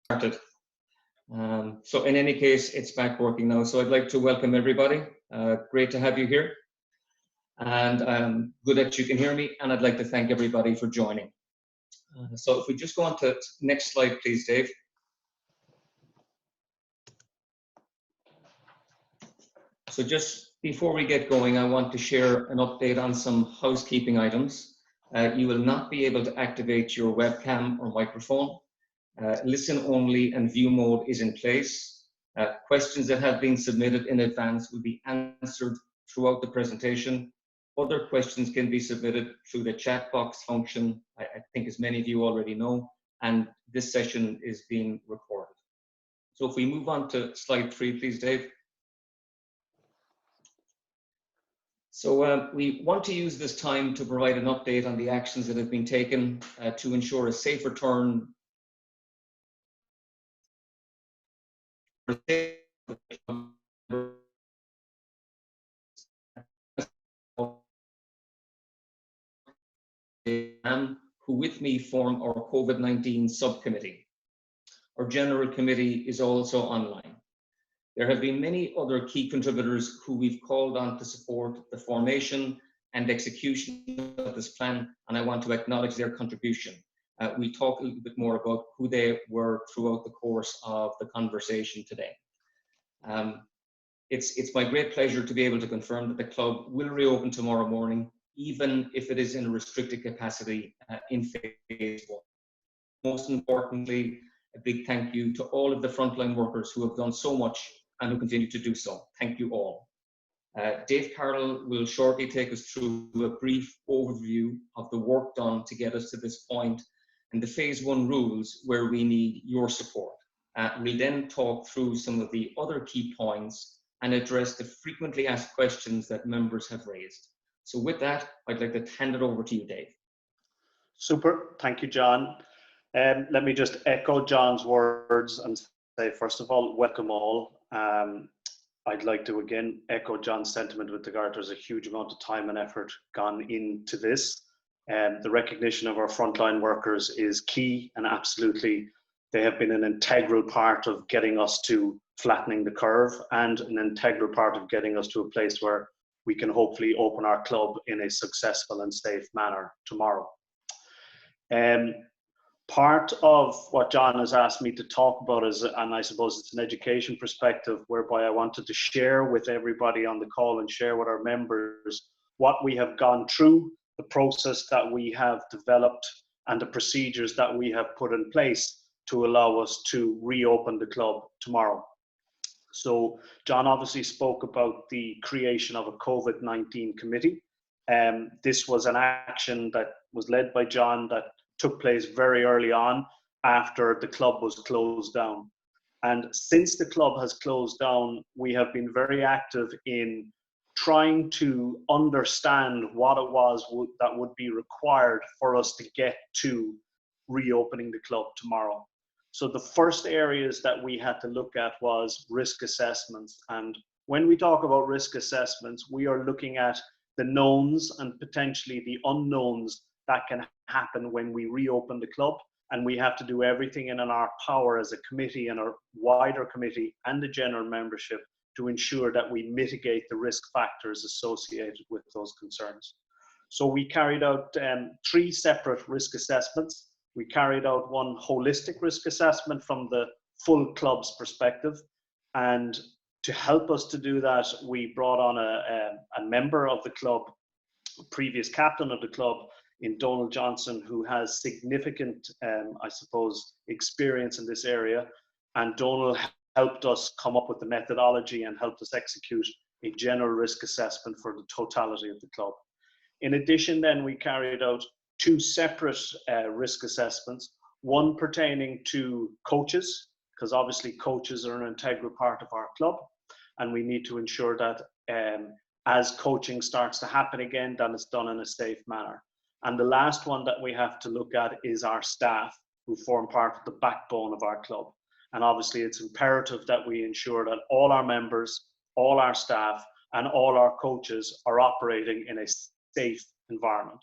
started. So in any case, it's back working now. So I'd like to welcome everybody. Great to have you here. And good that you can hear me. And I'd like to thank everybody for joining. So if we just go on to next slide, please, Dave. So just before we get going, I want to share an update on some housekeeping items. You will not be able to activate your webcam or microphone. Listen only and view mode is in place. Questions that have been submitted in advance will be answered throughout the presentation. Other questions can be submitted through the chat box function, I think as many of you already know, and this session is being recorded. So if we move on to slide 3, please, Dave. So we want to use this time to provide an update on the actions that have been taken to ensure a safe return who with me form our COVID-19 subcommittee. Our general committee is also online. There have been many other key contributors who we've called on to support the formation and execution of this plan, and I want to acknowledge their contribution. We'll talk a little bit more about who they were throughout the course of the conversation today. It's my great pleasure to be able to confirm that the club will reopen tomorrow morning, even if it is in a restricted capacity in phase 1. Most importantly, a big thank you to all of the frontline workers who have done so much and who continue to do so. Thank you all. Dave Carroll will shortly take us through a brief overview of the work done to get us to this point and the phase 1 rules where we need your support. We'll then talk through some of the other key points and address the frequently asked questions that members have raised. So with that, I'd like to hand it over to you, Dave. Super, thank you, John. Let me just echo John's words and say, first of all, welcome all. I'd like to again echo John's sentiment with regard to there's a huge amount of time and effort gone into this. The recognition of our frontline workers is key, and absolutely they have been an integral part of getting us to flattening the curve and an integral part of getting us to a place where we can hopefully open our club in a successful and safe manner tomorrow. Part of what John has asked me to talk about is, and I suppose it's an education perspective, whereby I wanted to share with everybody on the call and share with our members what we have gone through, the process that we have developed, and the procedures that we have put in place to allow us to reopen the club tomorrow. So John obviously spoke about the creation of a COVID-19 committee. This was an action that was led by John that took place very early on after the club was closed down. And since the club has closed down, we have been very active in trying to understand what it was that would be required for us to get to reopening the club tomorrow. So the first areas that we had to look at was risk assessments. And when we talk about risk assessments, we are looking at the knowns and potentially the unknowns that can happen when we reopen the club. And we have to do everything in our power as a committee and a wider committee and the general membership to ensure that we mitigate the risk factors associated with those concerns. So we carried out 3 separate risk assessments. We carried out one holistic risk assessment from the full club's perspective. And to help us to do that, we brought on a member of the club, a previous captain of the club, in Donald Johnson, who has significant, I suppose, experience in this area. And Donald helped us come up with the methodology and helped us execute a general risk assessment for the totality of the club. In addition, then we carried out 2 separate risk assessments, one pertaining to coaches, because obviously coaches are an integral part of our club, and we need to ensure that as coaching starts to happen again, that it's done in a safe manner. And the last one that we have to look at is our staff, who form part of the backbone of our club. And obviously it's imperative that we ensure that all our members, all our staff, and all our coaches are operating in a safe environment.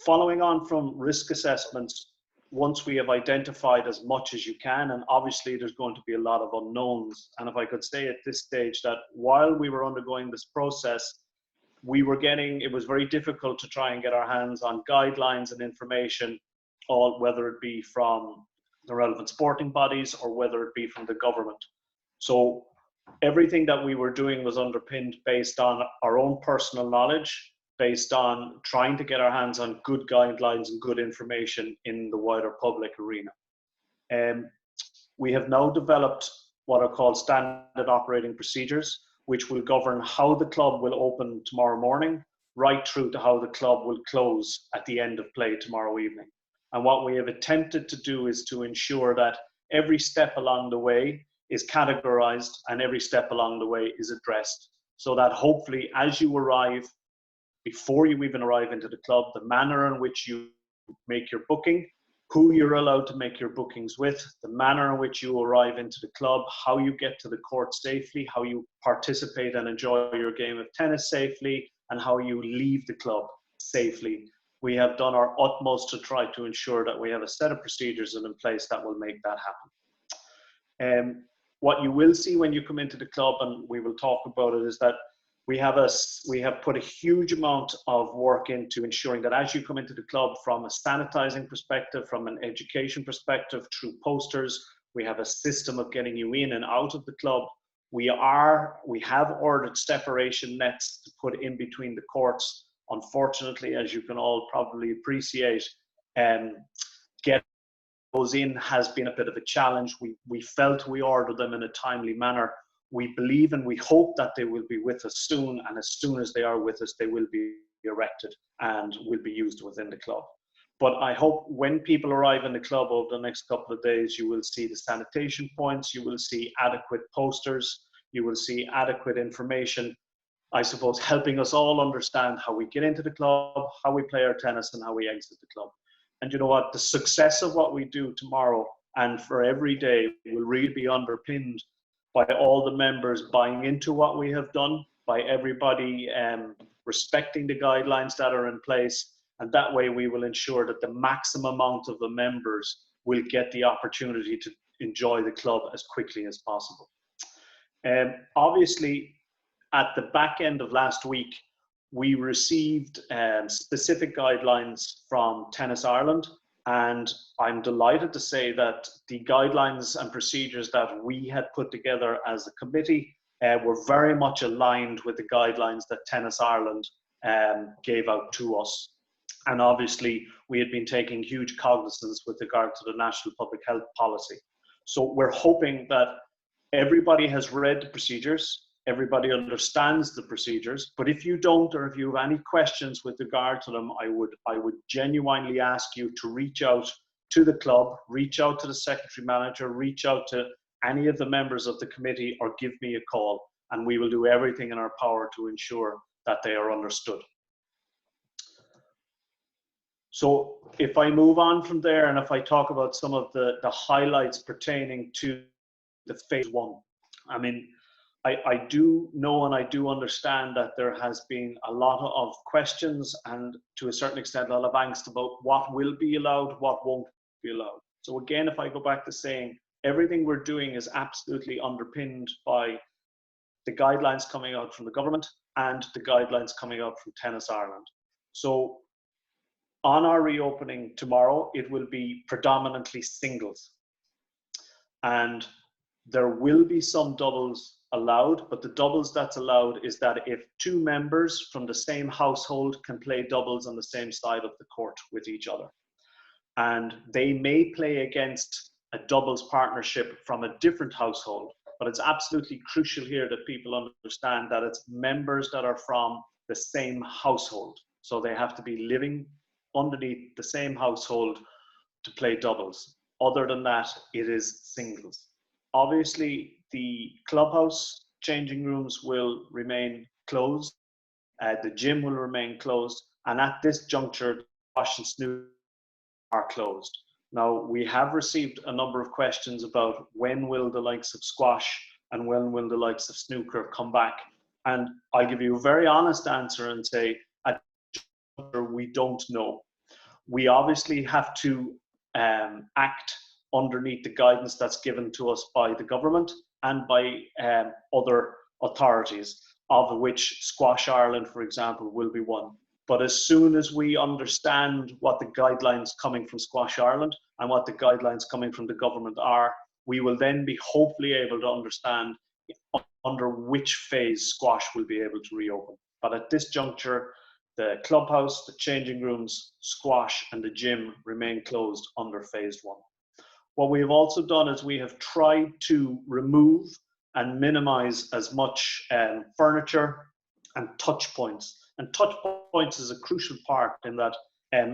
Following on from risk assessments, once we have identified as much as you can, and obviously there's going to be a lot of unknowns. And if I could say at this stage that while we were undergoing this process, it was very difficult to try and get our hands on guidelines and information, whether it be from the relevant sporting bodies or whether it be from the government. So everything that we were doing was underpinned based on our own personal knowledge, based on trying to get our hands on good guidelines and good information in the wider public arena. We have now developed what are called standard operating procedures, which will govern how the club will open tomorrow morning, right through to how the club will close at the end of play tomorrow evening. And what we have attempted to do is to ensure that every step along the way is categorized and every step along the way is addressed, so that hopefully as you arrive, before you even arrive into the club, the manner in which you make your booking, who you're allowed to make your bookings with, the manner in which you arrive into the club, how you get to the court safely, how you participate and enjoy your game of tennis safely, and how you leave the club safely. We have done our utmost to try to ensure that we have a set of procedures in place that will make that happen. What you will see when you come into the club, and we will talk about it, is that we have put a huge amount of work into ensuring that as you come into the club, from a sanitizing perspective, from an education perspective, through posters, we have a system of getting you in and out of the club. We have ordered separation nets to put in between the courts. Unfortunately, as you can all probably appreciate, getting those in has been a bit of a challenge. We felt we ordered them in a timely manner. We believe and we hope that they will be with us soon, and as soon as they are with us, they will be erected and will be used within the club. But I hope when people arrive in the club over the next couple of days, you will see the sanitation points, you will see adequate posters, you will see adequate information, I suppose, helping us all understand how we get into the club, how we play our tennis, and how we exit the club. And you know what? The success of what we do tomorrow and for every day will really be underpinned by all the members buying into what we have done, by everybody respecting the guidelines that are in place. And that way we will ensure that the maximum amount of the members will get the opportunity to enjoy the club as quickly as possible. Obviously, at the back end of last week, we received specific guidelines from Tennis Ireland, and I'm delighted to say that the guidelines and procedures that we had put together as a committee were very much aligned with the guidelines that Tennis Ireland gave out to us. And obviously, we had been taking huge cognizance with regard to the National Public Health Policy. So we're hoping that everybody has read the procedures, everybody understands the procedures, but if you don't, or if you have any questions with regard to them, I would genuinely ask you to reach out to the club, reach out to the secretary manager, reach out to any of the members of the committee, or give me a call, and we will do everything in our power to ensure that they are understood. So if I move on from there, and if I talk about some of the highlights pertaining to the phase one, I mean, I do know and I do understand that there has been a lot of questions and to a certain extent a lot of angst about what will be allowed, what won't be allowed. So again, if I go back to saying everything we're doing is absolutely underpinned by the guidelines coming out from the government and the guidelines coming out from Tennis Ireland. So on our reopening tomorrow, it will be predominantly singles. And there will be some doubles allowed, but the doubles that's allowed is that if two members from the same household can play doubles on the same side of the court with each other. And they may play against a doubles partnership from a different household, but it's absolutely crucial here that people understand that it's members that are from the same household. So they have to be living underneath the same household to play doubles. Other than that, it is singles. Obviously, the clubhouse changing rooms will remain closed. The gym will remain closed. And at this juncture, squash and snooker are closed. Now, we have received a number of questions about when will the likes of squash and when will the likes of snooker come back. And I'll give you a very honest answer and say, at this juncture, we don't know. We obviously have to act underneath the guidance that's given to us by the government and by other authorities, of which Squash Ireland, for example, will be one. But as soon as we understand what the guidelines coming from Squash Ireland and what the guidelines coming from the government are, we will then be hopefully able to understand under which phase squash will be able to reopen. But at this juncture, the clubhouse, the changing rooms, squash and the gym remain closed under phase 1. What we have also done is we have tried to remove and minimize as much furniture and touch points. And touch points is a crucial part in that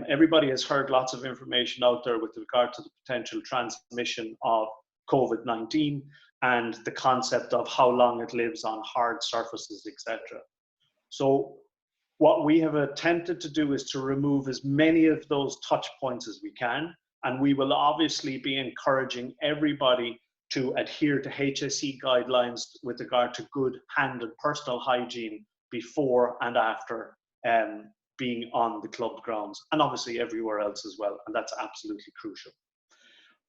everybody has heard lots of information out there with regard to the potential transmission of COVID-19 and the concept of how long it lives on hard surfaces, etc. So what we have attempted to do is to remove as many of those touch points as we can, and we will obviously be encouraging everybody to adhere to HSE guidelines with regard to good hand and personal hygiene before and after being on the club grounds, and obviously everywhere else as well, and that's absolutely crucial.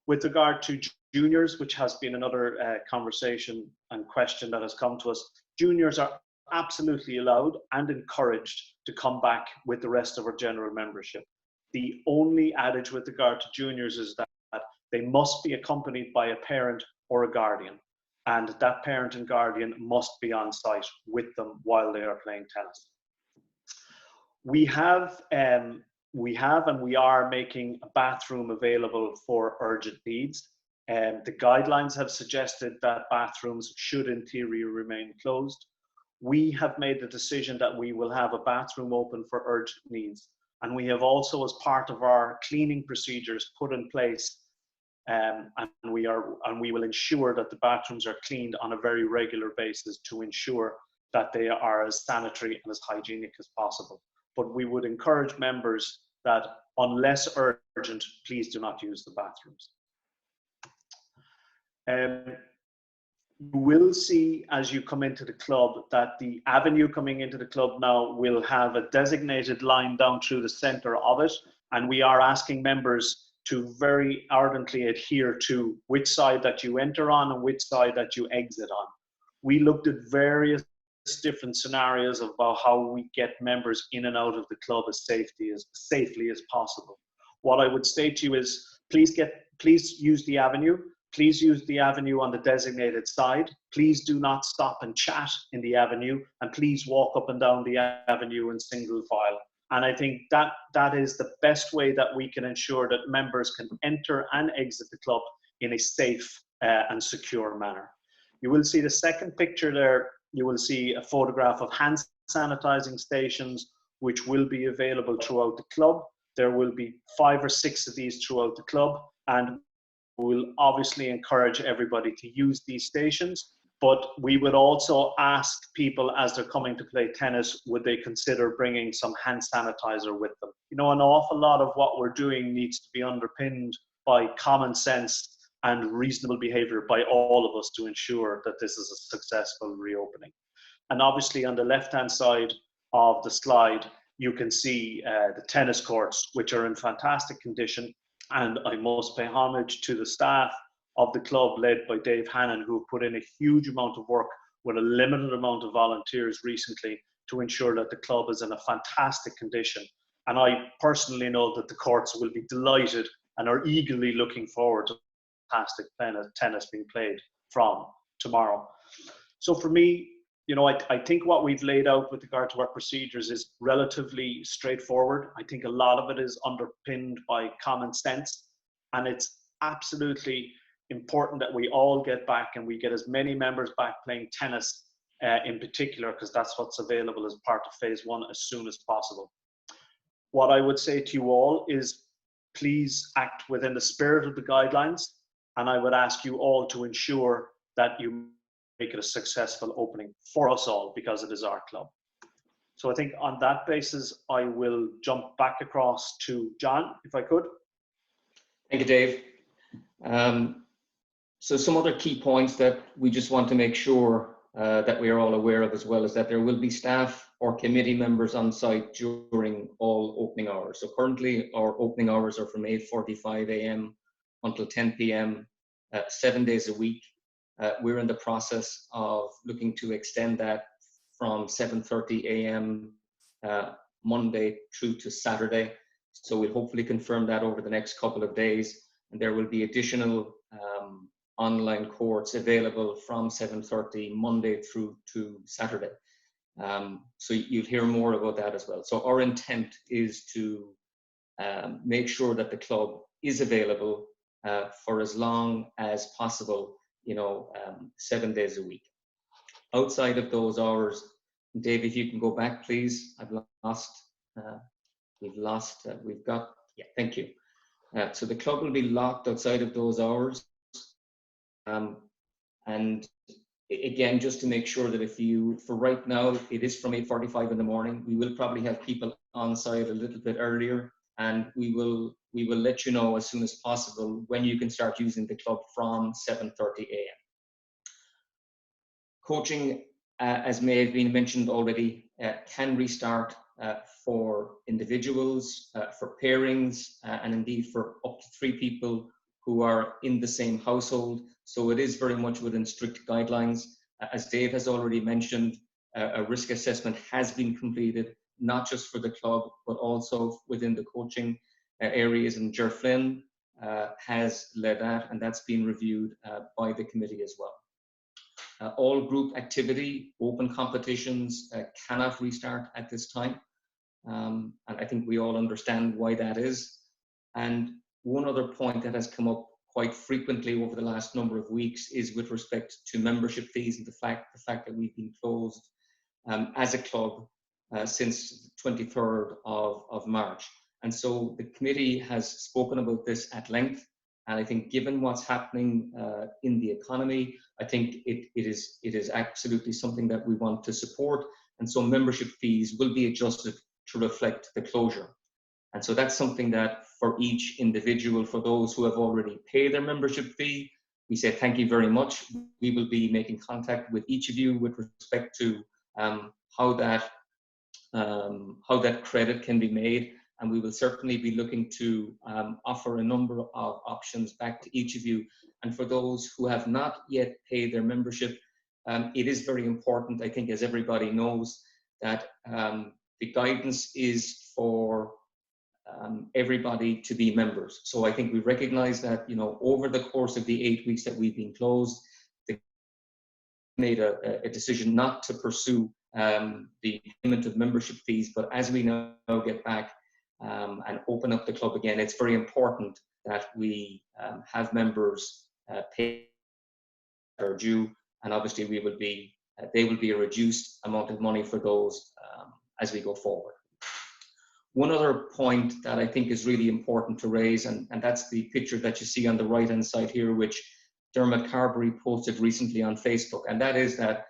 With regard to juniors, which has been another conversation and question that has come to us, juniors are absolutely allowed and encouraged to come back with the rest of our general membership. The only adage with regard to juniors is that they must be accompanied by a parent or a guardian, and that parent and guardian must be on site with them while they are playing tennis. We are making a bathroom available for urgent needs. The guidelines have suggested that bathrooms should in theory remain closed. We have made the decision that we will have a bathroom open for urgent needs. And we have also, as part of our cleaning procedures, put in place, and we will ensure that the bathrooms are cleaned on a very regular basis to ensure that they are as sanitary and as hygienic as possible. But we would encourage members that unless urgent, please do not use the bathrooms. You will see as you come into the club that the avenue coming into the club now will have a designated line down through the center of it, and we are asking members to very ardently adhere to which side that you enter on and which side that you exit on. We looked at various different scenarios about how we get members in and out of the club as safely as possible. What I would say to you is please use the avenue. Please use the avenue on the designated side. Please do not stop and chat in the avenue, and please walk up and down the avenue in single file. And I think that is the best way that we can ensure that members can enter and exit the club in a safe and secure manner. You will see the second picture there. You will see a photograph of hand sanitizing stations, which will be available throughout the club. There will be 5 or 6 of these throughout the club, and we'll obviously encourage everybody to use these stations. But we would also ask people as they're coming to play tennis, would they consider bringing some hand sanitizer with them? You know, an awful lot of what we're doing needs to be underpinned by common sense and reasonable behavior by all of us to ensure that this is a successful reopening. And obviously on the left-hand side of the slide, you can see the tennis courts, which are in fantastic condition. And I must pay homage to the staff of the club led by Dave Hannon, who put in a huge amount of work with a limited amount of volunteers recently to ensure that the club is in a fantastic condition. And I personally know that the courts will be delighted and are eagerly looking forward to fantastic tennis being played from tomorrow. So for me, you know, I think what we've laid out with regard to our procedures is relatively straightforward. I think a lot of it is underpinned by common sense, and it's absolutely important that we all get back and we get as many members back playing tennis in particular, because that's what's available as part of phase 1 as soon as possible. What I would say to you all is please act within the spirit of the guidelines, and I would ask you all to ensure that you make it a successful opening for us all, because it is our club. So I think on that basis, I will jump back across to John, if I could. Thank you, Dave. So some other key points that we just want to make sure that we are all aware of as well is that there will be staff or committee members on site during all opening hours. So currently our opening hours are from 8:45 a.m. until 10 p.m., 7 days a week. We're in the process of looking to extend that from 7:30 a.m. Monday through to Saturday. So we'll hopefully confirm that over the next couple of days. And there will be additional online courts available from 7:30 Monday through to Saturday. So you'll hear more about that as well. So our intent is to make sure that the club is available for as long as possible, 7 days a week. Outside of those hours, Dave, if you can go back, please. I've lost, thank you. So the club will be locked outside of those hours. And again, just to make sure that for right now, it is from 8:45 in the morning. We will probably have people on site a little bit earlier, and we will let you know as soon as possible when you can start using the club from 7:30 a.m. Coaching, as may have been mentioned already, can restart for individuals, for pairings, and indeed for up to 3 people who are in the same household. So it is very much within strict guidelines. As Dave has already mentioned, a risk assessment has been completed, not just for the club, but also within the coaching areas. And Ger Flynn has led that, and that's been reviewed by the committee as well. All group activity, open competitions cannot restart at this time. And I think we all understand why that is. And one other point that has come up quite frequently over the last number of weeks is with respect to membership fees and the fact that we've been closed as a club since the 23rd of March. And so the committee has spoken about this at length. And I think given what's happening in the economy, I think it is absolutely something that we want to support. And so membership fees will be adjusted to reflect the closure. And so that's something that for each individual, for those who have already paid their membership fee, we say thank you very much. We will be making contact with each of you with respect to how that credit can be made. And we will certainly be looking to offer a number of options back to each of you. And for those who have not yet paid their membership, it is very important, I think, as everybody knows, that the guidance is for everybody to be members. So I think we recognize that, over the course of the 8 weeks that we've been closed, they made a decision not to pursue the payment of membership fees. But as we now get back and open up the club again, it's very important that we have members pay their due, and obviously they will be a reduced amount of money for those as we go forward. One other point that I think is really important to raise, and that's the picture that you see on the right-hand side here, which Dermot Carberry posted recently on Facebook, and that is that,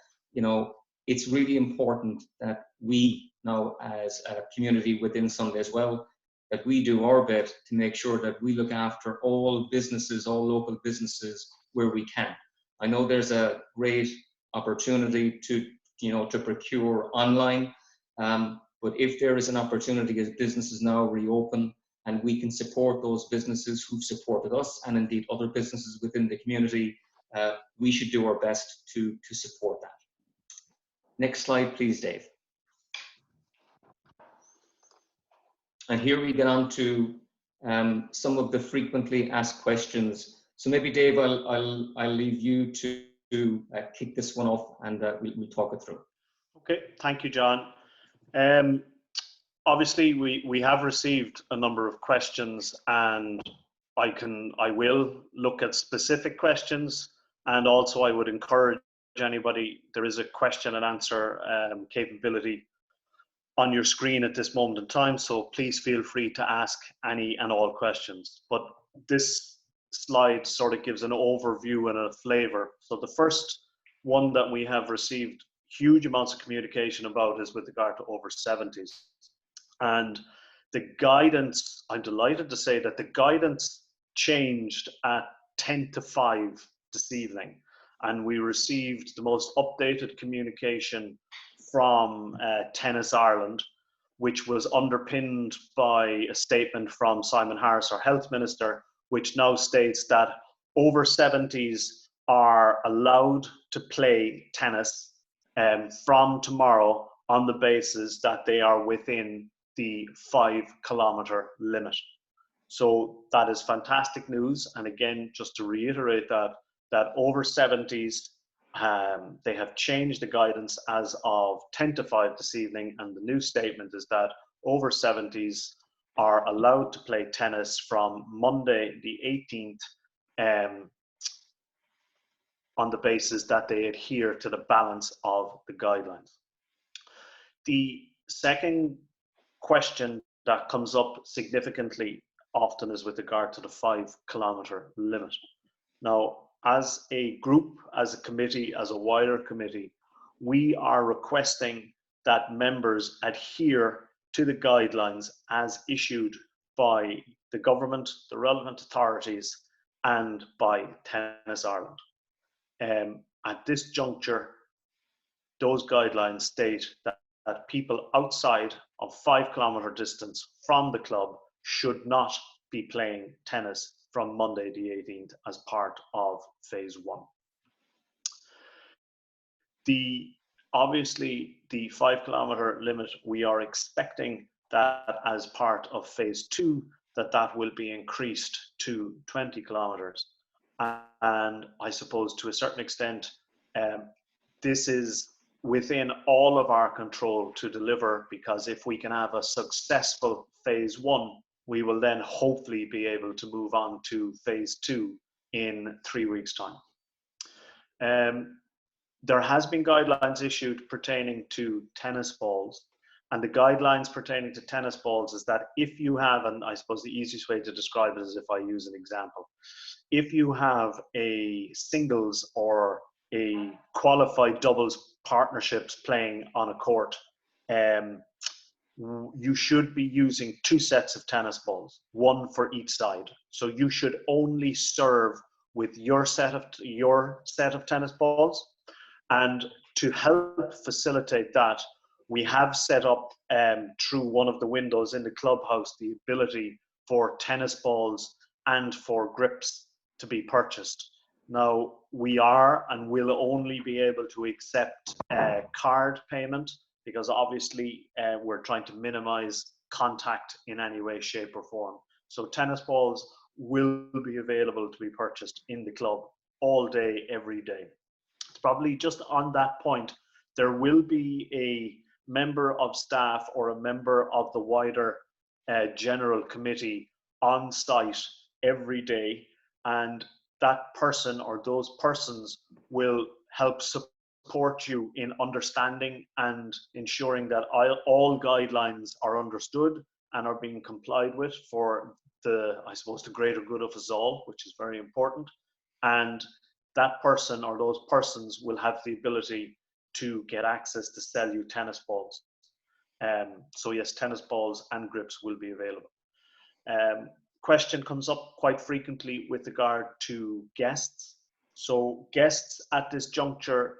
it's really important that we now, as a community within Sunday as well, that we do our bit to make sure that we look after all businesses, all local businesses where we can. I know there's a great opportunity to procure online, but if there is an opportunity as businesses now reopen and we can support those businesses who've supported us and indeed other businesses within the community, we should do our best to support that. Next slide, please, Dave. And here we get on to some of the frequently asked questions. So maybe, Dave, I'll leave you to kick this one off, and we'll talk it through. Okay, thank you, John. Obviously, we have received a number of questions, and I will look at specific questions, and also I would encourage anybody, there is a question and answer capability on your screen at this moment in time, so please feel free to ask any and all questions. But this slide sort of gives an overview and a flavor. So the first one that we have received huge amounts of communication about is with regard to over 70s. And the guidance, I'm delighted to say that the guidance changed at 10 to 5 this evening. And we received the most updated communication from Tennis Ireland, which was underpinned by a statement from Simon Harris, our health minister, which now states that over 70s are allowed to play tennis from tomorrow on the basis that they are within the 5-kilometre limit. So that is fantastic news. And again, just to reiterate that over 70s, they have changed the guidance as of 10 to 5 this evening. And the new statement is that over 70s are allowed to play tennis from Monday the 18th on the basis that they adhere to the balance of the guidelines. The second question that comes up significantly often is with regard to the 5-kilometre limit. Now, as a group, as a committee, as a wider committee, we are requesting that members adhere to the guidelines as issued by the government, the relevant authorities, and by Tennis Ireland. At this juncture, those guidelines state that people outside of 5-kilometre distance from the club should not be playing tennis from Monday the 18th as part of phase 1. Obviously, the 5-kilometre limit, we are expecting that as part of phase 2, that will be increased to 20 kilometres. And I suppose to a certain extent, this is within all of our control to deliver, because if we can have a successful phase 1, we will then hopefully be able to move on to phase 2 in 3 weeks' time. There has been guidelines issued pertaining to tennis balls, and the guidelines pertaining to tennis balls is that if you have, and I suppose the easiest way to describe it is if I use an example, if you have a singles or a qualified doubles partnerships playing on a court, you should be using 2 sets of tennis balls, 1 for each side. So you should only serve with your set of tennis balls. And to help facilitate that, we have set up through one of the windows in the clubhouse the ability for tennis balls and for grips to be purchased. Now, we are and will only be able to accept card payment, because obviously we're trying to minimize contact in any way, shape or form. So tennis balls will be available to be purchased in the club all day, every day. It's probably just on that point, there will be a member of staff or a member of the wider general committee on site every day, and that person or those persons will help support you in understanding and ensuring that all guidelines are understood and are being complied with for I suppose, the greater good of us all, which is very important. And that person or those persons will have the ability to get access to sell you tennis balls. So yes, tennis balls and grips will be available. Question comes up quite frequently with regard to guests. So guests at this juncture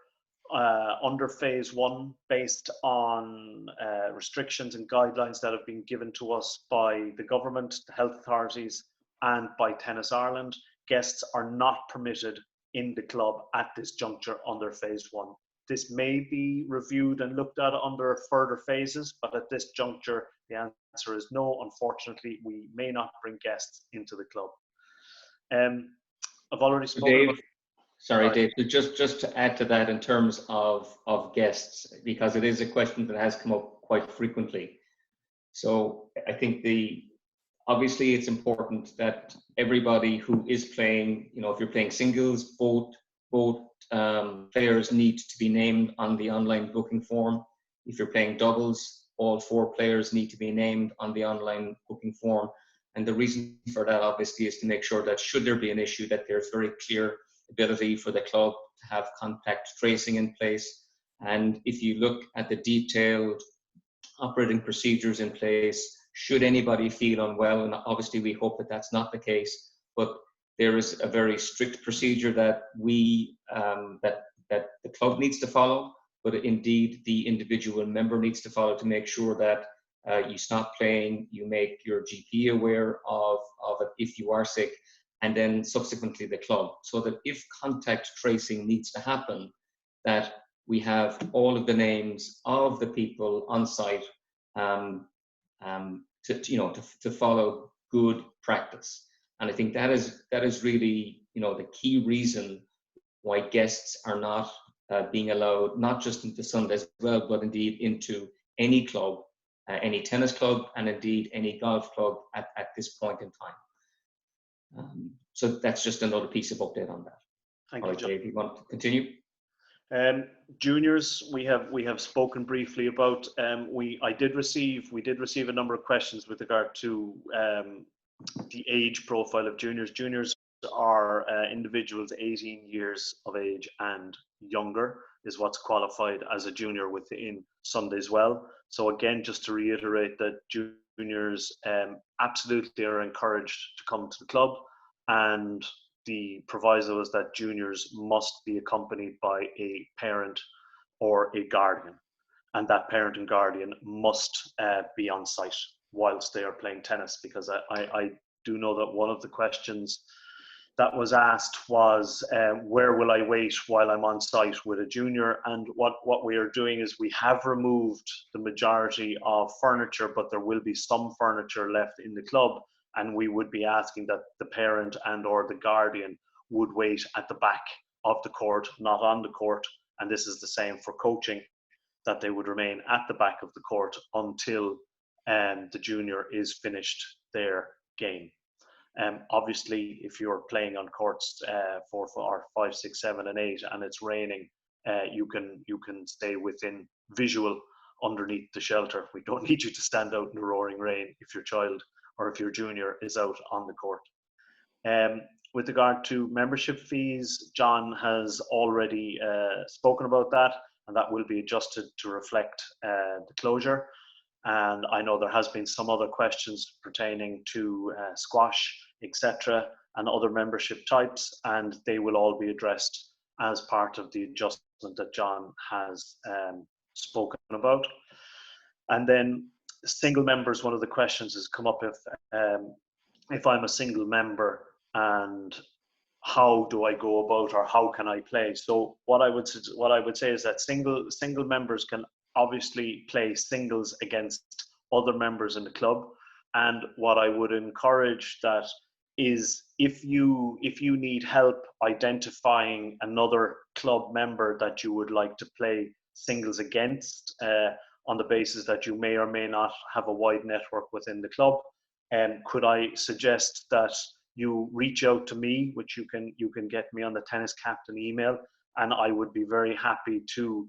under phase 1, based on restrictions and guidelines that have been given to us by the government, the health authorities, and by Tennis Ireland, guests are not permitted in the club at this juncture under phase 1. This may be reviewed and looked at under further phases, but at this juncture, the answer is no. Unfortunately, we may not bring guests into the club. I've already spoken about... Sorry, Dave, just to add to that in terms of guests, because it is a question that has come up quite frequently. So I think obviously it's important that everybody who is playing, if you're playing singles, both players need to be named on the online booking form. If you're playing doubles, all 4 players need to be named on the online booking form. And the reason for that obviously is to make sure that should there be an issue, that there's very clear ability for the club to have contact tracing in place. And if you look at the detailed operating procedures in place, should anybody feel unwell, and obviously we hope that that's not the case, but there is a very strict procedure that that the club needs to follow. but indeed the individual member needs to follow to make sure that you stop playing, you make your GP aware of it if you are sick, and then subsequently the club, so that if contact tracing needs to happen, that we have all of the names of the people on site to follow good practice. And I think that is really, the key reason why guests are not being allowed, not just into Sundays as well, but indeed into any club, any tennis club, and indeed any golf club at this point in time. So that's just another piece of update on that. Thank All you, right, John. Dave, you want to continue? Juniors, we have spoken briefly about. We did receive a number of questions with regard to the age profile of juniors. Juniors are individuals 18 years of age and younger is what's qualified as a junior within Sunday as well. So again, just to reiterate that juniors absolutely are encouraged to come to the club, and the proviso is that juniors must be accompanied by a parent or a guardian, and that parent and guardian must be on site whilst they are playing tennis, because I do know that one of the questions that was asked was, where will I wait while I'm on site with a junior? And what we are doing is we have removed the majority of furniture, but there will be some furniture left in the club, and we would be asking that the parent and or the guardian would wait at the back of the court, not on the court. And this is the same for coaching, that they would remain at the back of the court until the junior is finished their game. Obviously, if you're playing on courts 4, 5, 6, 7, and 8, and it's raining, you can stay within visual underneath the shelter. We don't need you to stand out in the roaring rain if your child or if your junior is out on the court. With regard to membership fees, John has already spoken about that, and that will be adjusted to reflect the closure. And I know there has been some other questions pertaining to squash, etc., and other membership types, and they will all be addressed as part of the adjustment that John has spoken about. And then single members, one of the questions has come up, if I'm a single member, and how do I go about, or how can I play? So what I would say is that single members can obviously play singles against other members in the club. And what I would encourage that is, if you need help identifying another club member that you would like to play singles against, on the basis that you may or may not have a wide network within the club, could I suggest that you reach out to me, which you can get me on the Tennis Captain email, and I would be very happy to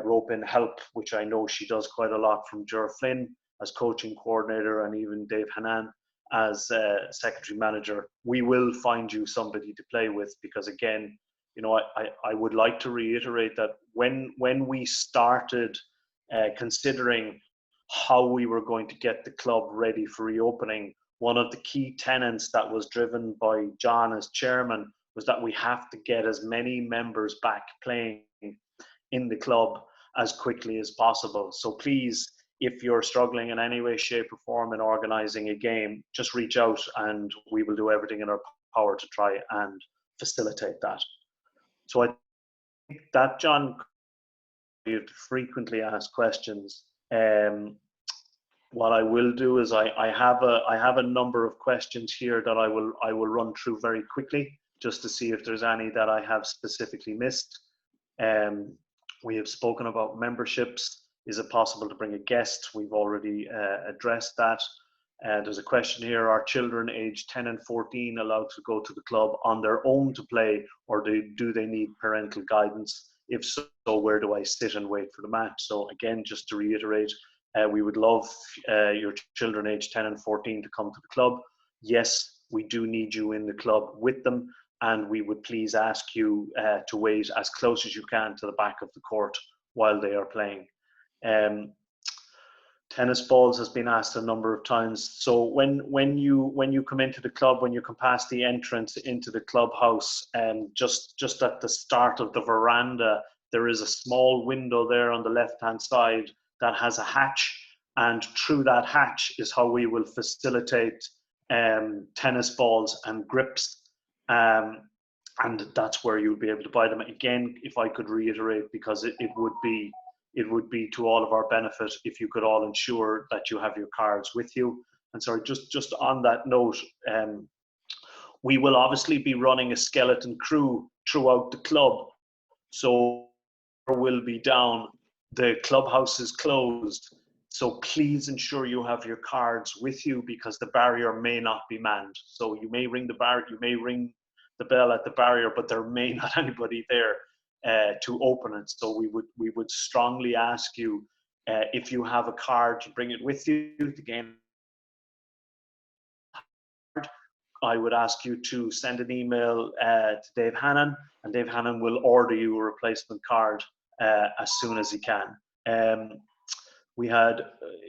rope in help, which I know she does quite a lot, from Ger Flynn as coaching coordinator, and even Dave Hanan as secretary manager. We will find you somebody to play with, because again, I would like to reiterate that when we started considering how we were going to get the club ready for reopening, one of the key tenets that was driven by John as chairman was that we have to get as many members back playing in the club as quickly as possible. So please, if you're struggling in any way, shape or form in organising a game, just reach out and we will do everything in our power to try and facilitate that. So I think that, John, you frequently asked questions. What I will do is I have a number of questions here that I will run through very quickly, just to see if there's any that I have specifically missed. We have spoken about memberships. Is it possible to bring a guest? We've already addressed that. There's a question here: are children aged 10 and 14 allowed to go to the club on their own to play, or do they need parental guidance? If so, where do I sit and wait for the match? So again, just to reiterate, we would love your children aged 10 and 14 to come to the club. Yes, we do need you in the club with them, and we would please ask you to wait as close as you can to the back of the court while they are playing. Tennis balls has been asked a number of times. So when you come into the club, when you come past the entrance into the clubhouse, just at the start of the veranda, there is a small window there on the left-hand side that has a hatch, and through that hatch is how we will facilitate tennis balls and grips. And that's where you'll be able to buy them. Again, if I could reiterate, because it would be to all of our benefit if you could all ensure that you have your cards with you. And sorry, just on that note, we will obviously be running a skeleton crew throughout the club. So will be down. The clubhouse is closed. So please ensure you have your cards with you, because the barrier may not be manned. So you may ring the bell at the barrier, but there may not anybody there to open it. So we would strongly ask you, if you have a card, to bring it with you. Again, I would ask you to send an email to Dave Hannon, and Dave Hannon will order you a replacement card as soon as he can.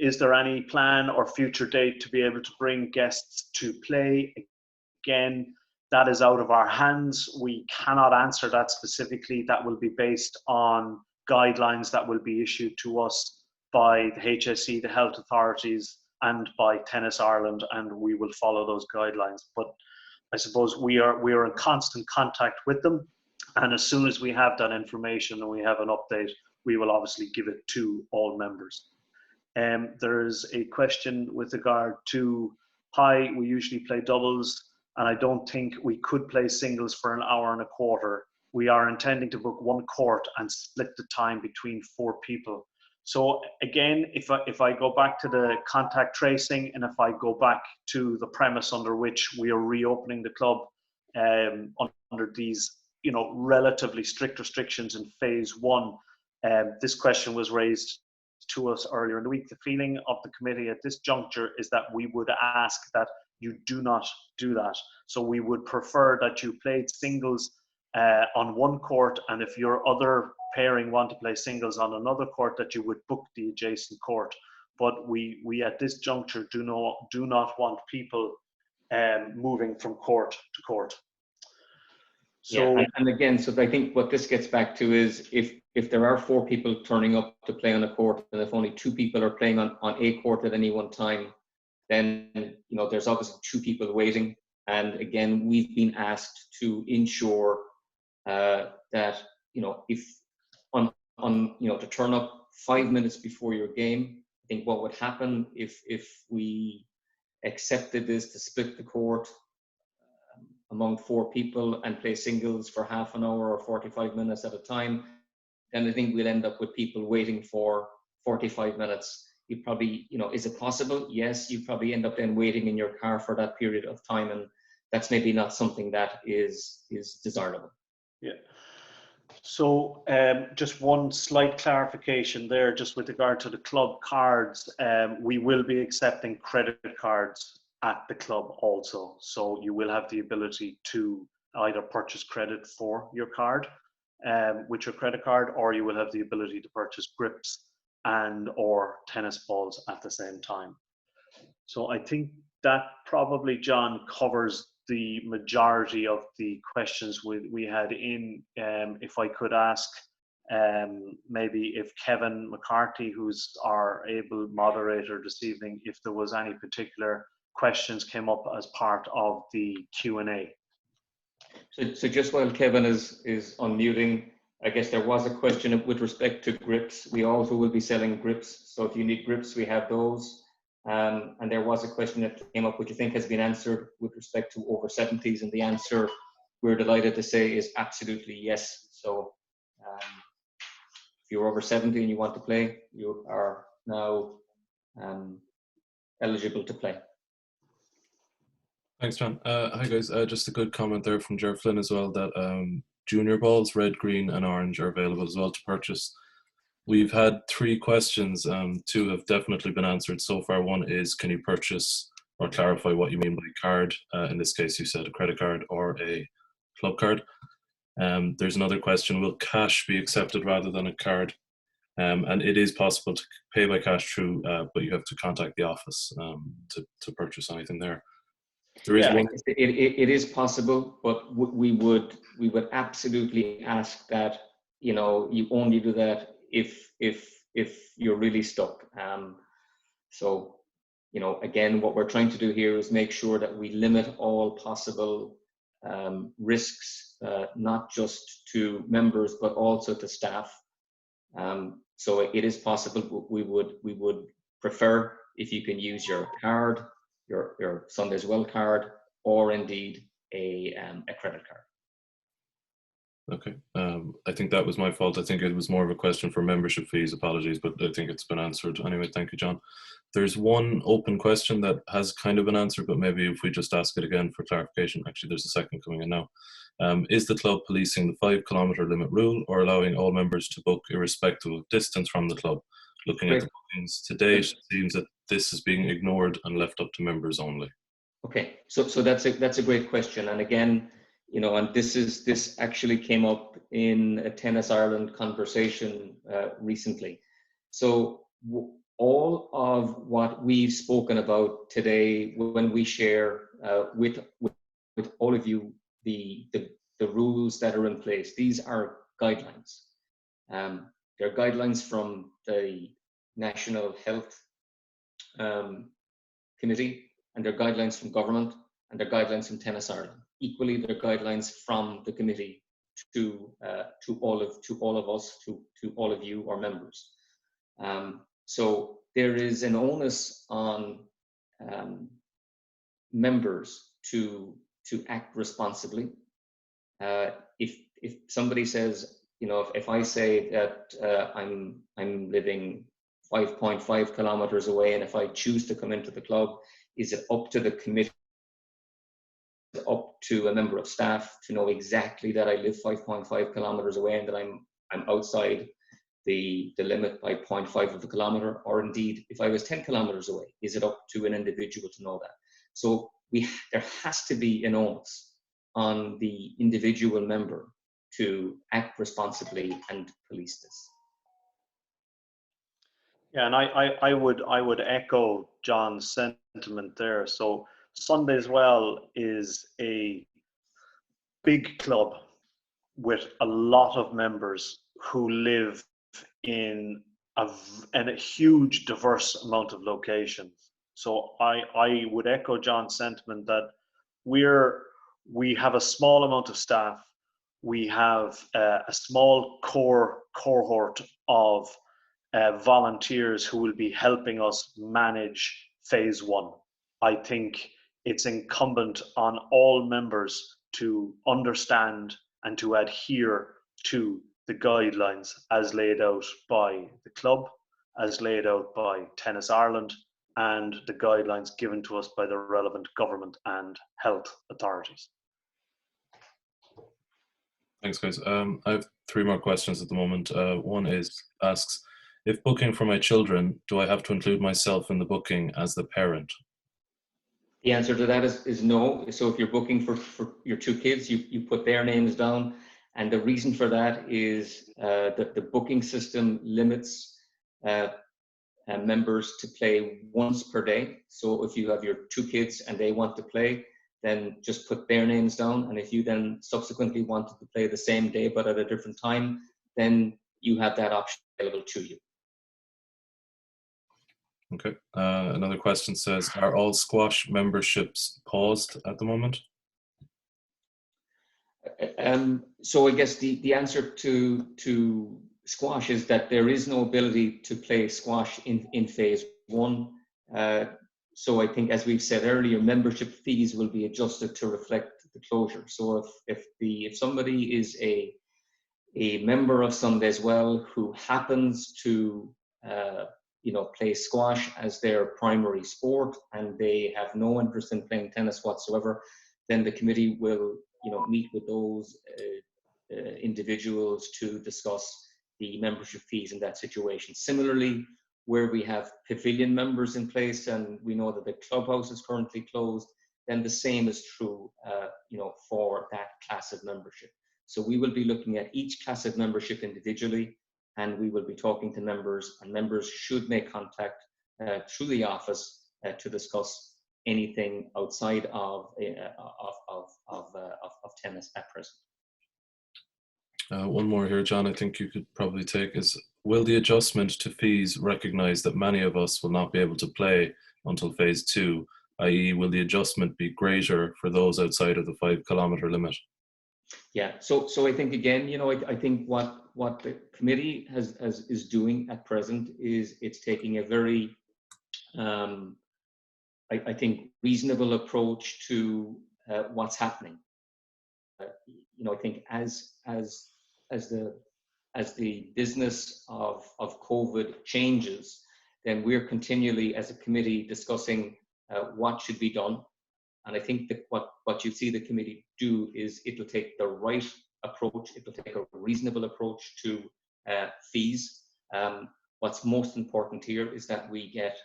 Is there any plan or future date to be able to bring guests to play? Again, that is out of our hands. We cannot answer that specifically. That will be based on guidelines that will be issued to us by the HSE, the health authorities, and by Tennis Ireland, and we will follow those guidelines. But I suppose we are in constant contact with them, and as soon as we have that information and we have an update, we will obviously give it to all members. There's a question with regard to, hi, we usually play doubles, and I don't think we could play singles for an hour and a quarter. We are intending to book one court and split the time between 4 people. So again, if I go back to the contact tracing, and if I go back to the premise under which we are reopening the club under these, relatively strict restrictions in phase 1, this question was raised to us earlier in the week. The feeling of the committee at this juncture is that we would ask that you do not do that. So we would prefer that you played singles on one court, and if your other pairing want to play singles on another court, that you would book the adjacent court. But we at this juncture do not want people moving from court to court. So, yeah, and again, so I think what this gets back to is if there are 4 people turning up to play on a court, and if only 2 people are playing on a court at any one time, then there's obviously 2 people waiting. And again, we've been asked to ensure that if to turn up 5 minutes before your game. I think what would happen if we accepted this to split the court among 4 people and play singles for half an hour or 45 minutes at a time, then I think we'll end up with people waiting for 45 minutes. You probably, is it possible? Yes, you probably end up then waiting in your car for that period of time, and that's maybe not something that is desirable. Yeah. So just one slight clarification there, just with regard to the club cards. We will be accepting credit cards at the club also. So you will have the ability to either purchase credit for your card with your credit card, or you will have the ability to purchase grips and or tennis balls at the same time. So I think that probably, John, covers the majority of the questions we had in. If I could ask maybe if Kevin McCarthy, who's our able moderator this evening, if there was any particular questions came up as part of the Q&A. So just while Kevin is unmuting, I guess there was a question with respect to grips. We also will be selling grips. So if you need grips, we have those. And there was a question that came up, which I think has been answered with respect to over 70s, and the answer we're delighted to say is absolutely yes. So if you're over 70 and you want to play, you are now eligible to play. Thanks, John. Hi guys, just a good comment there from Ger Flynn as well, that junior balls, red, green and orange, are available as well to purchase. We've had 3 questions, 2 have definitely been answered so far. One is, can you purchase or clarify what you mean by card? In this case, you said a credit card or a club card. There's another question, will cash be accepted rather than a card? And it is possible to pay by cash through, but you have to contact the office to purchase anything there. There is one. It is possible, but we would absolutely ask that you only do that if you're really stuck. So, again, what we're trying to do here is make sure that we limit all possible risks, not just to members, but also to staff. So it is possible. We would prefer if you can use your card, your Sundays Well card, or indeed a credit card. Okay. I think that was my fault. I think it was more of a question for membership fees. Apologies, but I think it's been answered. Anyway, thank you, John. There's one open question that has kind of been answered, but maybe if we just ask it again for clarification. Actually, there's a second coming in now. Is the club policing the 5 kilometre limit rule or allowing all members to book irrespective of distance from the club? Looking at the bookings to date, it seems that this is being ignored and left up to members only. Okay, so that's a great question, and again, and this actually came up in a Tennis Ireland conversation recently. So all of what we've spoken about today, when we share with all of you the rules that are in place, these are guidelines. They're guidelines from the National Health Committee, and they're guidelines from government, and they're guidelines from Tennis Ireland. Equally, they're guidelines from the committee to all of us, to all of you, our members. So there is an onus on members to act responsibly. If somebody says, if I say that I'm living 5.5 kilometers away, and if I choose to come into the club, is it up to the committee, up to a member of staff to know exactly that I live 5.5 kilometers away and that I'm outside the limit by 0.5 of a kilometer? Or indeed, if I was 10 kilometers away, is it up to an individual to know that? So there has to be an onus on the individual member to act responsibly and police this. Yeah, and I would echo John's sentiment there. So Sundays Well is a big club with a lot of members who live in a huge diverse amount of locations. So I would echo John's sentiment that we have a small amount of staff. We have a small core cohort of volunteers who will be helping us manage phase 1. I think it's incumbent on all members to understand and to adhere to the guidelines as laid out by the club, as laid out by Tennis Ireland, and the guidelines given to us by the relevant government and health authorities. Thanks, guys. I have 3 more questions at the moment. One asks, if booking for my children, do I have to include myself in the booking as the parent? The answer to that is no. So if you're booking for your 2 kids, you put their names down. And the reason for that is that the booking system limits members to play once per day. So if you have your 2 kids and they want to play, then just put their names down. And if you then subsequently wanted to play the same day but at a different time, then you have that option available to you. Okay. Another question says, are all squash memberships paused at the moment? So I guess the answer to squash is that there is no ability to play squash in phase 1. So I think, as we've said earlier, membership fees will be adjusted to reflect the closure. So if somebody is a member of Sundays Well who happens to play squash as their primary sport and they have no interest in playing tennis whatsoever, then the committee will meet with those individuals to discuss the membership fees in that situation. Similarly, where we have pavilion members in place and we know that the clubhouse is currently closed, then the same is true for that class of membership. So we will be looking at each class of membership individually, and we will be talking to members, and members should make contact through the office to discuss anything outside of tennis at present. One more here, John, I think you could probably take is, will the adjustment to fees recognise that many of us will not be able to play until phase 2, i.e. will the adjustment be greater for those outside of the 5 kilometre limit? Yeah, so I think again, I think what the committee is doing at present is it's taking a very, I think, reasonable approach to what's happening. I think as the business of COVID changes, then we're continually as a committee discussing what should be done. And I think that what you see the committee do is it will take the right approach, it will take a reasonable approach to fees. What's most important here is that we get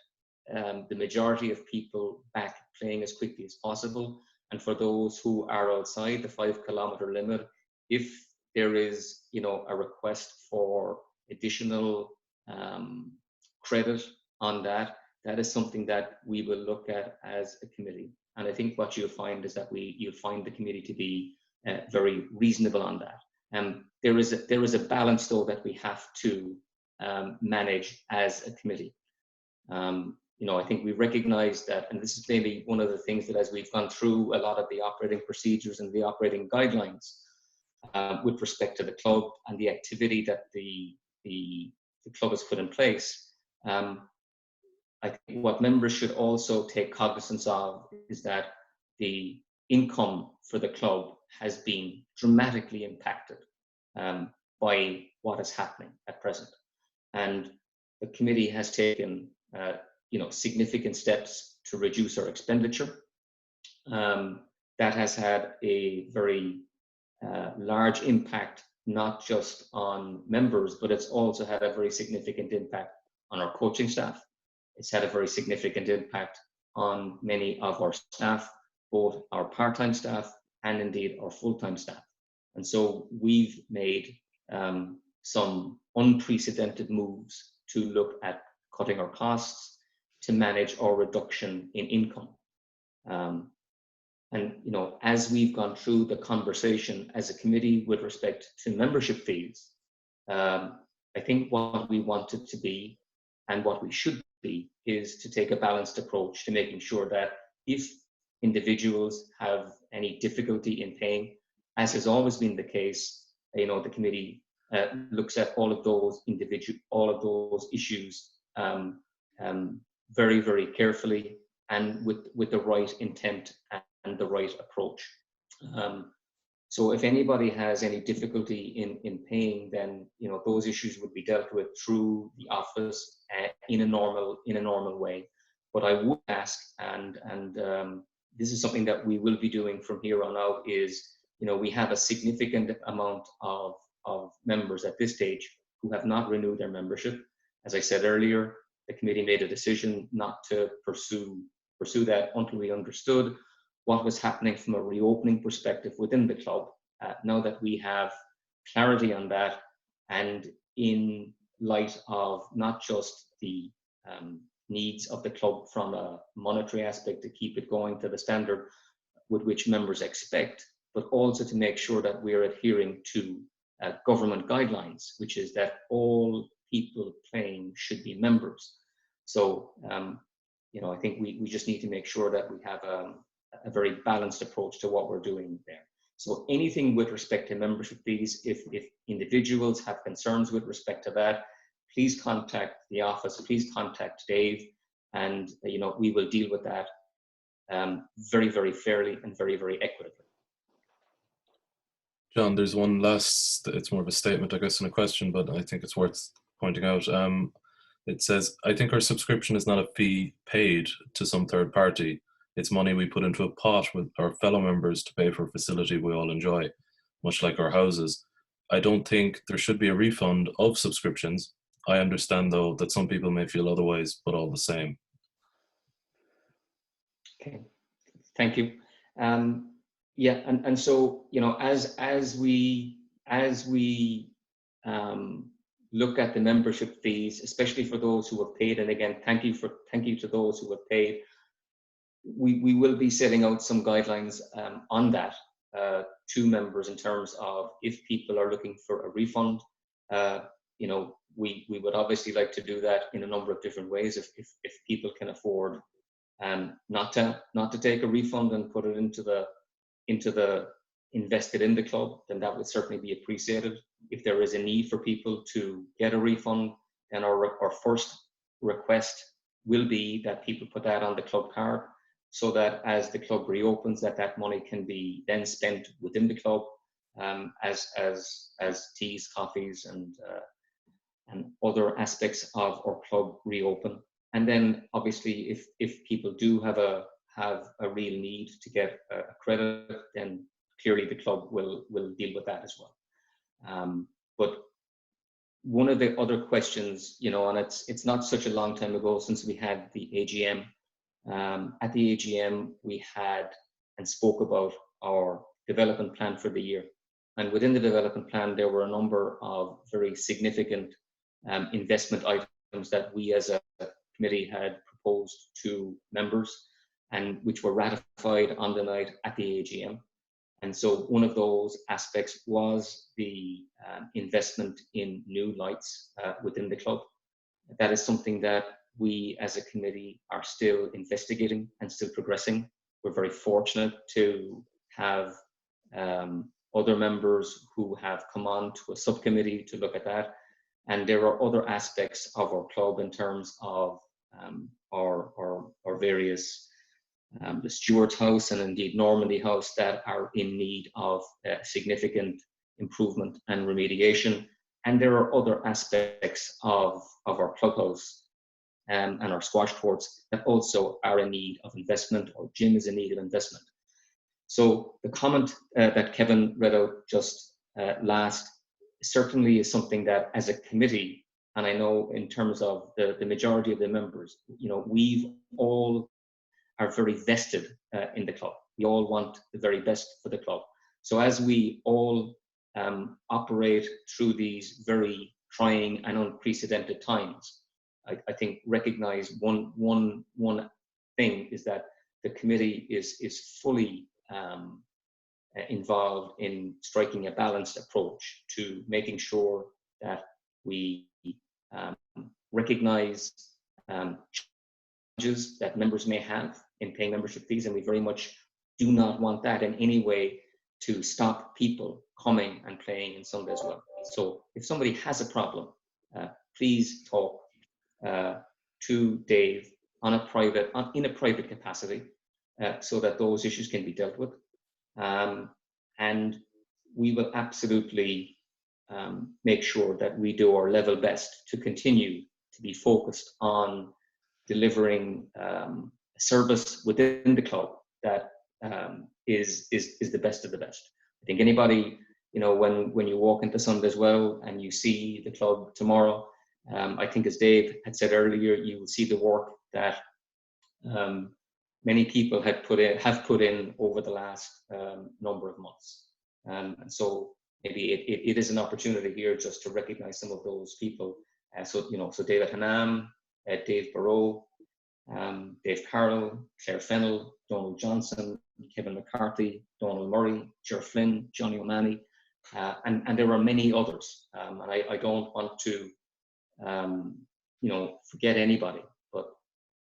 the majority of people back playing as quickly as possible. And for those who are outside the 5 kilometre limit, if there is, a request for additional credit on that, that is something that we will look at as a committee. And I think what you'll find is that you'll find the committee to be very reasonable on that. There is a balance though that we have to manage as a committee. I think we recognize that, and this is maybe one of the things that as we've gone through a lot of the operating procedures and the operating guidelines with respect to the club and the activity that the club has put in place, I think what members should also take cognizance of is that the income for the club has been dramatically impacted by what is happening at present. And the committee has taken significant steps to reduce our expenditure. That has had a very large impact, not just on members, but it's also had a very significant impact on our coaching staff. It's had a very significant impact on many of our staff, both our part-time staff and indeed our full-time staff. And so we've made some unprecedented moves to look at cutting our costs, to manage our reduction in income. And as we've gone through the conversation as a committee with respect to membership fees, I think what we want it to be and what we should be is to take a balanced approach to making sure that if individuals have any difficulty in paying, as has always been the case, the committee looks at all of those issues very, very carefully and with the right intent and the right approach. So if anybody has any difficulty in paying, then those issues would be dealt with through the office in a normal way. But I would ask, and this is something that we will be doing from here on out, is we have a significant amount of members at this stage who have not renewed their membership. As I said earlier, the committee made a decision not to pursue that until we understood what was happening from a reopening perspective within the club. Now that we have clarity on that, and in light of not just the needs of the club from a monetary aspect to keep it going to the standard with which members expect, but also to make sure that we're adhering to government guidelines, which is that all people playing should be members. So, I think we just need to make sure that we have a very balanced approach to what we're doing there. So anything with respect to membership fees, if individuals have concerns with respect to that, please contact the office, please contact Dave, and we will deal with that very, very fairly and very, very equitably. John, there's one last, it's more of a statement, I guess, and a question, but I think it's worth pointing out. It says, I think our subscription is not a fee paid to some third party. It's money we put into a pot with our fellow members to pay for a facility we all enjoy, much like our houses. I don't think there should be a refund of subscriptions. I understand, though, that some people may feel otherwise, but all the same. Okay, thank you. Yeah, and so as we look at the membership fees, especially for those who have paid, and again, thank you to those who have paid. We will be setting out some guidelines on that to members in terms of if people are looking for a refund. You know, we would obviously like to do that in a number of different ways. If people can afford not to take a refund and put it into the invested in the club, then that would certainly be appreciated. If there is a need for people to get a refund, then our first request will be that people put that on the club card, so that as the club reopens, that money can be then spent within the club as teas, coffees, and other aspects of our club reopen. And then obviously if people do have a real need to get a credit, then clearly the club will deal with that as well. But one of the other questions, you know, and it's not such a long time ago since we had the AGM. At the AGM, we had and spoke about our development plan for the year. And within the development plan, there were a number of very significant investment items that we as a committee had proposed to members, and which were ratified on the night at the AGM. And so one of those aspects was the investment in new lights within the club. That is something that we as a committee are still investigating and still progressing. We're very fortunate to have other members who have come on to a subcommittee to look at that. And there are other aspects of our club in terms of our various the Stewart's House and indeed Normandy House that are in need of significant improvement and remediation. And there are other aspects of our clubhouse and our squash courts that also are in need of investment, or gym is in need of investment. So the comment that Kevin read out just last certainly is something that as a committee, and I know in terms of the majority of the members, you know, we've all are very vested in the club. We all want the very best for the club. So as we all operate through these very trying and unprecedented times, I think recognize one thing is that the committee is fully involved in striking a balanced approach to making sure that we recognize challenges that members may have in paying membership fees, and we very much do not want that in any way to stop people coming and playing in Sunday as well. So if somebody has a problem, please talk to Dave in a private capacity, so that those issues can be dealt with. And we will absolutely make sure that we do our level best to continue to be focused on delivering a service within the club that is the best of the best. I think anybody, you know, when you walk into Sunday as well and you see the club tomorrow, I think as Dave had said earlier, you will see the work that many people have put in over the last number of months. And so maybe it is an opportunity here just to recognize some of those people. So David Hanam, Dave Barrow, Dave Carroll, Claire Fennell, Donald Johnson, Kevin McCarthy, Donald Murray, Ger Flynn, Johnny O'Mahony, and there are many others. And I don't want to, forget anybody. But,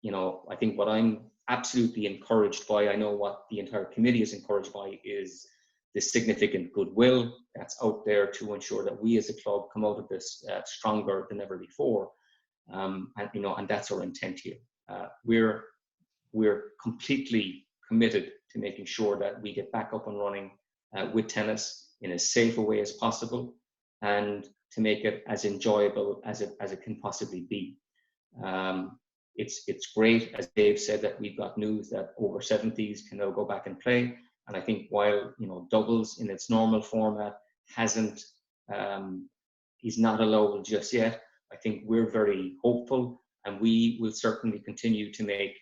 you know, I think what I'm absolutely encouraged by, I know what the entire committee is encouraged by, is the significant goodwill that's out there to ensure that we as a club come out of this stronger than ever before. And that's our intent here. We're completely committed to making sure that we get back up and running with tennis in as safe a way as possible, and to make it as enjoyable as it can possibly be. It's great, as Dave said, that we've got news that over 70s can now go back and play. And I think while, you know, doubles in its normal format is not allowed just yet, I think we're very hopeful, and we will certainly continue to make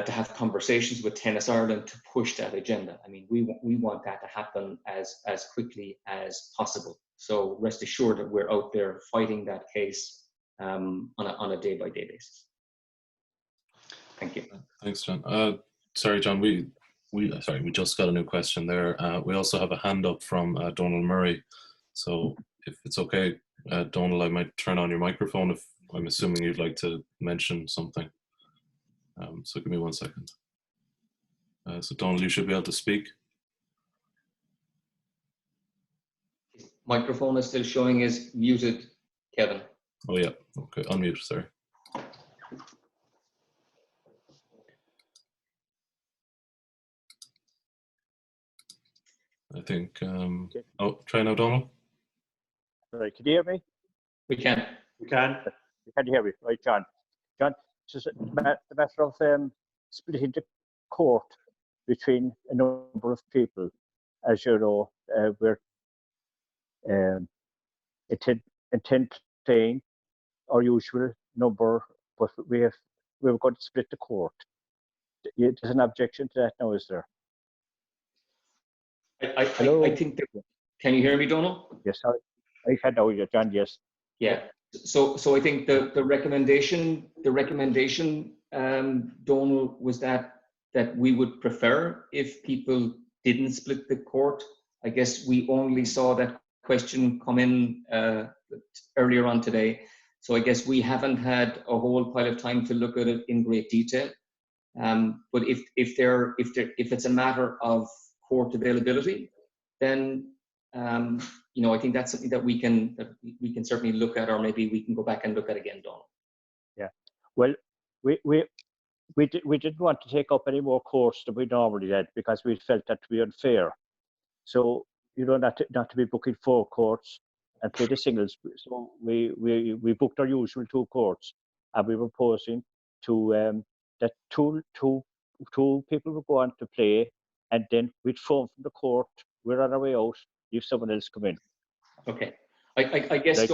to have conversations with Tennis Ireland to push that agenda. I mean, we want that to happen as quickly as possible. So rest assured that we're out there fighting that case on a day-by-day basis. Thank you. Thanks, John. Sorry, John, we just got a new question there. We also have a hand up from Donald Murray. So if it's okay, Donald, I might turn on your microphone if I'm assuming you'd like to mention something. So give me 1 second. So Donald, you should be able to speak. Microphone is still showing is muted, Kevin. Oh yeah, okay, unmute, sorry. I think, Okay. oh, try now, Donald. Right, can you hear me? We can. You can. Can you hear me? Right, John. John, it's just the matter of splitting the court between a number of people. As you know, we're intent playing our usual number, but we're going to split the court. There's an objection to that now, is there? I Hello? think that, can you hear me, Donald? Yes, I can now, John, yes. Yeah. So I think the recommendation, Donald, was that we would prefer if people didn't split the court. I guess we only saw that question come in earlier on today. So I guess we haven't had a whole pile of time to look at it in great detail. But if it's a matter of court availability, then I think that's something that we can certainly look at, or maybe we can go back and look at again, Donald. Yeah. Well, we didn't want to take up any more courts than we normally did because we felt that to be unfair. So not to be booking 4 courts and play the singles. So we booked our usual 2 courts, and we were proposing to that two people would go on to play, and then we'd phone from the court. We're on our way out. If someone else come in. Okay. I guess Right.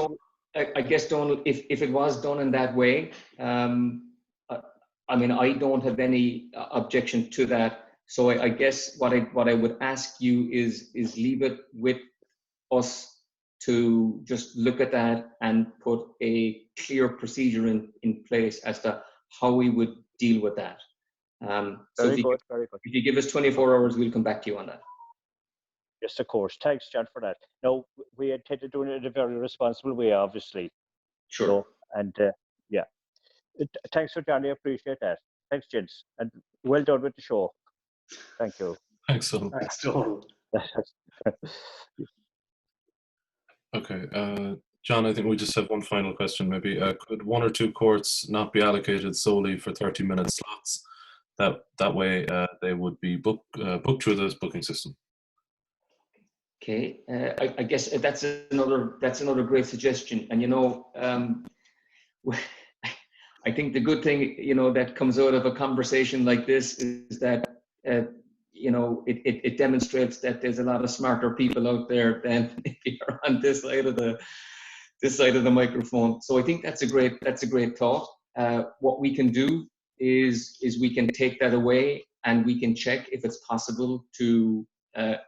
Donald, if it was done in that way, I mean, I don't have any objection to that. So I guess what I would ask you is leave it with us to just look at that and put a clear procedure in place as to how we would deal with that. So Very good. if you give us 24 hours, we'll come back to you on that. Yes, of course. Thanks, John, for that. No, we intend to do it in a very responsible way, obviously. Sure. So, and yeah. Thanks for Johnny. I appreciate that. Thanks, gents. And well done with the show. Thank you. Excellent. Thanks, Donald. Okay, John, I think we just have one final question maybe. Could 1 or 2 courts not be allocated solely for 30-minute slots? That way they would be booked through this booking system. Okay, I guess that's another great suggestion. And I think the good thing that comes out of a conversation like this is that it demonstrates that there's a lot of smarter people out there than if you're on this side of the microphone. So I think that's a great thought. What we can do is we can take that away and we can check if it's possible to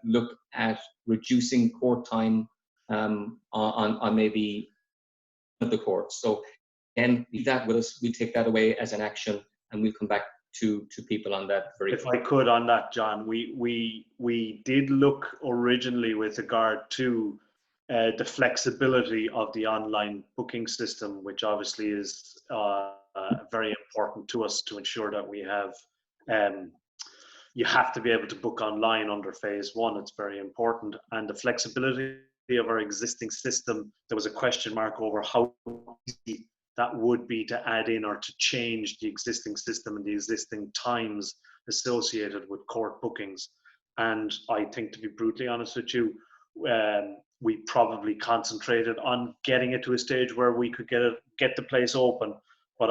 look at reducing court time on maybe the courts. So again, leave that with us. We'll take that away as an action, and we'll come back to people on that very If I could on that, John, we did look originally with regard to the flexibility of the online booking system, which obviously is very important to us to ensure that we have you have to be able to book online under phase 1. It's very important. And the flexibility of our existing system, there was a question mark over how easy that would be to add in or to change the existing system and the existing times associated with court bookings. And I think, to be brutally honest with you, we probably concentrated on getting it to a stage where we could get the place open. But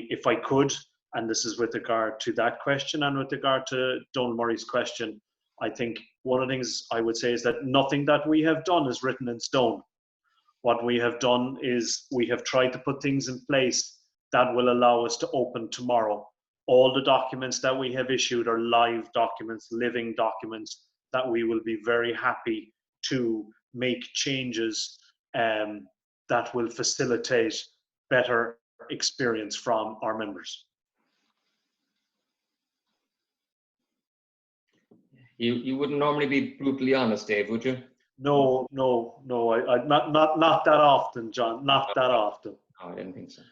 if I could, and this is with regard to that question and with regard to Donald Murray's question, I think one of the things I would say is that nothing that we have done is written in stone. What we have done is we have tried to put things in place that will allow us to open tomorrow. All the documents that we have issued are live documents, living documents that we will be very happy to make changes that will facilitate better experience from our members. You wouldn't normally be brutally honest, Dave, would you? No, I not that often, John. Not that often. Oh, I didn't think so.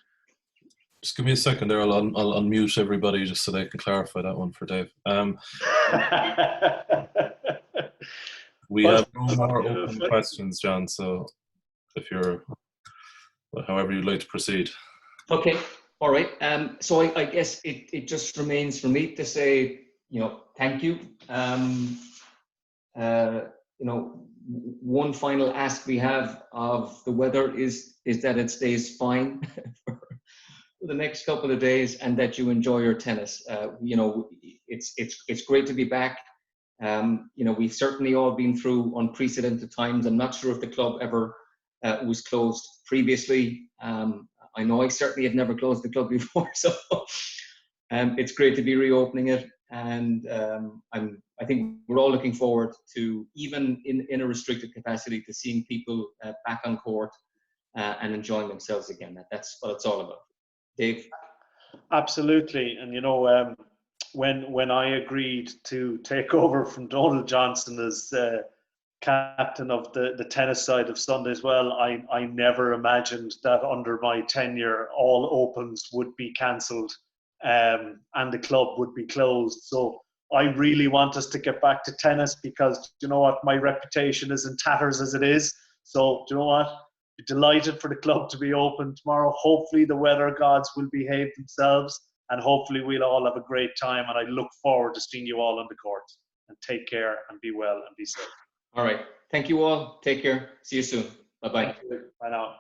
Just give me a second there. I'll unmute everybody just so they can clarify that one for Dave. We have no more open questions, John. So if you're, however you'd like to proceed. Okay. All right. So I guess it just remains for me to say, thank you. One final ask we have of the weather is that it stays fine for the next couple of days, and that you enjoy your tennis. It's great to be back. We've certainly all been through unprecedented times. I'm not sure if the club ever was closed previously. I know I certainly had never closed the club before, so it's great to be reopening it. And I think we're all looking forward to, even in a restricted capacity, to seeing people back on court and enjoying themselves again. That's what it's all about. Dave? Absolutely. And when I agreed to take over from Donald Johnson as captain of the tennis side of Sunday as well, I never imagined that under my tenure all opens would be cancelled and the club would be closed. So I really want us to get back to tennis, because you know what, my reputation is in tatters as it is. So you know what, delighted for the club to be open tomorrow. Hopefully the weather gods will behave themselves, and hopefully we'll all have a great time, and I look forward to seeing you all on the court. And take care and be well and be safe. All right. Thank you all. Take care. See you soon. Bye-bye. Bye now.